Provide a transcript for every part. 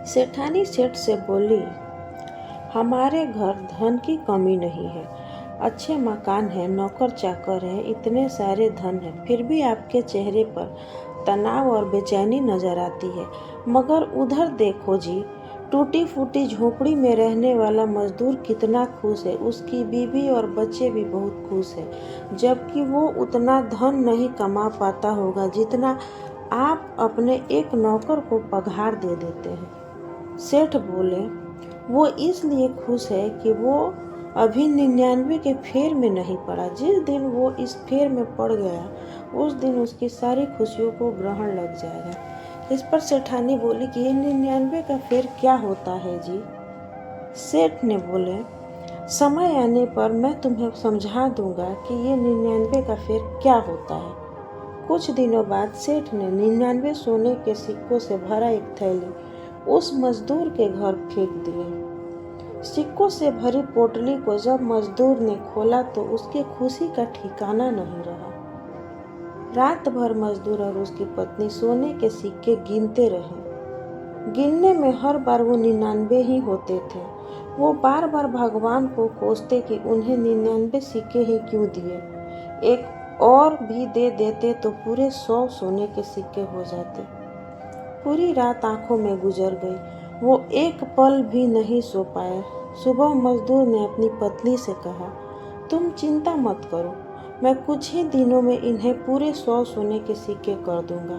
सेठानी सेठ से बोली, हमारे घर धन की कमी नहीं है, अच्छे मकान है, नौकर चाकर है, इतने सारे धन है, फिर भी आपके चेहरे पर तनाव और बेचैनी नजर आती है। मगर उधर देखो जी, टूटी फूटी झोपड़ी में रहने वाला मजदूर कितना खुश है, उसकी बीवी और बच्चे भी बहुत खुश है, जबकि वो उतना धन नहीं कमा पाता होगा जितना आप अपने एक नौकर को पगार दे देते हैं। सेठ बोले, वो इसलिए खुश है कि वो अभी 99 के फेर में नहीं पड़ा। जिस दिन वो इस फेर में पड़ गया उस दिन उसकी सारी खुशियों को ग्रहण लग जाएगा। इस पर सेठानी बोली कि ये 99 का फेर क्या होता है जी? सेठ ने बोले, समय आने पर मैं तुम्हें समझा दूंगा कि ये 99 का फेर क्या होता है। कुछ दिनों बाद सेठ ने 99 सोने के सिक्कों से भरा एक थैली उस मजदूर के घर फेंक दिए। सिक्कों से भरी पोटली को जब मजदूर ने खोला तो उसकी खुशी का ठिकाना नहीं रहा। रात भर मजदूर और उसकी पत्नी सोने के सिक्के गिनते रहे। गिनने में हर बार वो 99 ही होते थे। वो बार बार भगवान को कोसते कि उन्हें 99 सिक्के ही क्यों दिए, एक और भी दे देते तो पूरे 100 सोने के सिक्के हो जाते। पूरी रात आंखों में गुजर गई, वो एक पल भी नहीं सो पाए। सुबह मजदूर ने अपनी पत्नी से कहा, तुम चिंता मत करो, मैं कुछ ही दिनों में इन्हें पूरे 100 सोने के सिक्के कर दूंगा।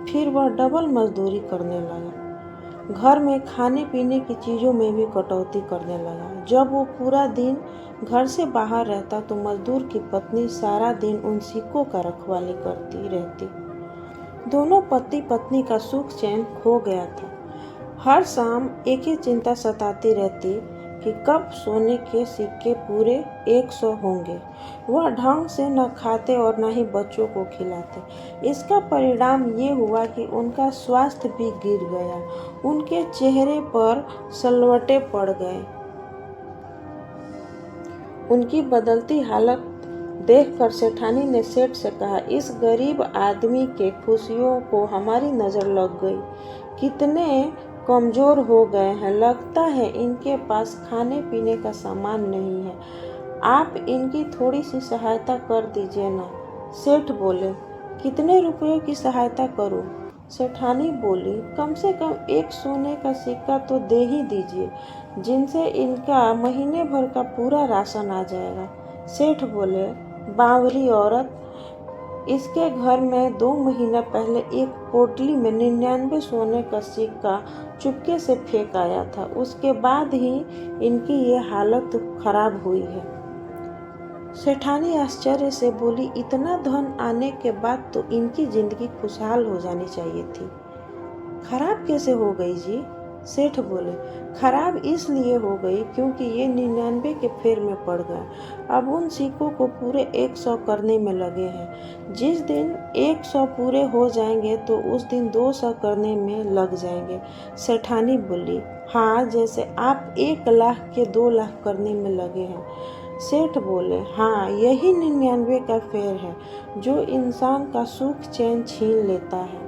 फिर वह डबल मजदूरी करने लगा। घर में खाने पीने की चीज़ों में भी कटौती करने लगा। जब वो पूरा दिन घर से बाहर रहता तो मजदूर की पत्नी सारा दिन उन सिक्कों का रखवाली करती रहती। दोनों पति पत्नी का सुख चैन खो गया था। हर शाम एक ही चिंता सताती रहती कि कब सोने के सिक्के पूरे 100 होंगे। वह ढंग से न खाते और न ही बच्चों को खिलाते। इसका परिणाम ये हुआ कि उनका स्वास्थ्य भी गिर गया। उनके चेहरे पर सलवटे पड़ गए। उनकी बदलती हालत देखकर सेठानी ने सेठ से कहा, इस गरीब आदमी के खुशियों को हमारी नजर लग गई। कितने कमजोर हो गए हैं, लगता है इनके पास खाने पीने का सामान नहीं है। आप इनकी थोड़ी सी सहायता कर दीजिए ना। सेठ बोले, कितने रुपयों की सहायता करूं? सेठानी बोली, कम से कम एक सोने का सिक्का तो दे ही दीजिए, जिनसे इनका महीने भर का पूरा राशन आ जाएगा। सेठ बोले, बावरी औरत, इसके घर में 2 महीना पहले एक पोटली में 99 सोने का सिक्का चुपके से फेंक आया था। उसके बाद ही इनकी ये हालत खराब हुई है। सेठानी आश्चर्य से बोली, इतना धन आने के बाद तो इनकी जिंदगी खुशहाल हो जानी चाहिए थी, खराब कैसे हो गई जी? सेठ बोले, खराब इसलिए हो गई क्योंकि ये 99 के फेर में पड़ गया। अब उन सिक्कों को पूरे 100 करने में लगे हैं। जिस दिन 100 पूरे हो जाएंगे तो उस दिन 200 करने में लग जाएंगे। सेठानी बोली, हाँ, जैसे आप 1 लाख के 2 लाख करने में लगे हैं। सेठ बोले, हाँ, यही 99 का फेर है जो इंसान का सुख चैन छीन लेता है।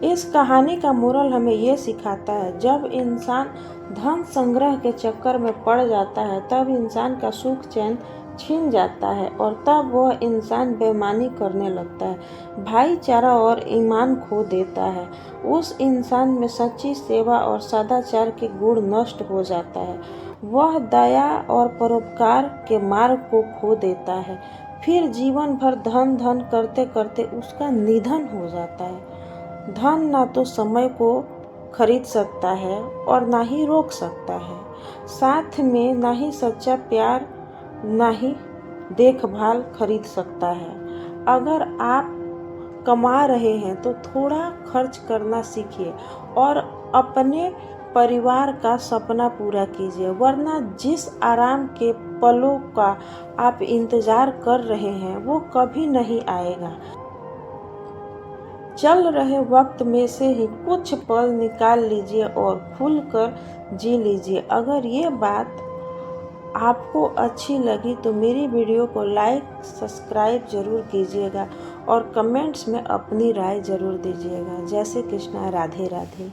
इस कहानी का मोरल हमें ये सिखाता है, जब इंसान धन संग्रह के चक्कर में पड़ जाता है तब इंसान का सुख चैन छीन जाता है और तब वह इंसान बेईमानी करने लगता है, भाईचारा और ईमान खो देता है। उस इंसान में सच्ची सेवा और सदाचार के गुण नष्ट हो जाता है। वह दया और परोपकार के मार्ग को खो देता है। फिर जीवन भर धन धन करते करते उसका निधन हो जाता है। धन ना तो समय को खरीद सकता है और ना ही रोक सकता है, साथ में ना ही सच्चा प्यार ना ही देखभाल खरीद सकता है। अगर आप कमा रहे हैं तो थोड़ा खर्च करना सीखिए और अपने परिवार का सपना पूरा कीजिए, वरना जिस आराम के पलों का आप इंतजार कर रहे हैं वो कभी नहीं आएगा। चल रहे वक्त में से ही कुछ पल निकाल लीजिए और खुलकर जी लीजिए। अगर ये बात आपको अच्छी लगी तो मेरी वीडियो को लाइक सब्सक्राइब जरूर कीजिएगा और कमेंट्स में अपनी राय जरूर दीजिएगा। जय श्री कृष्णा, राधे राधे।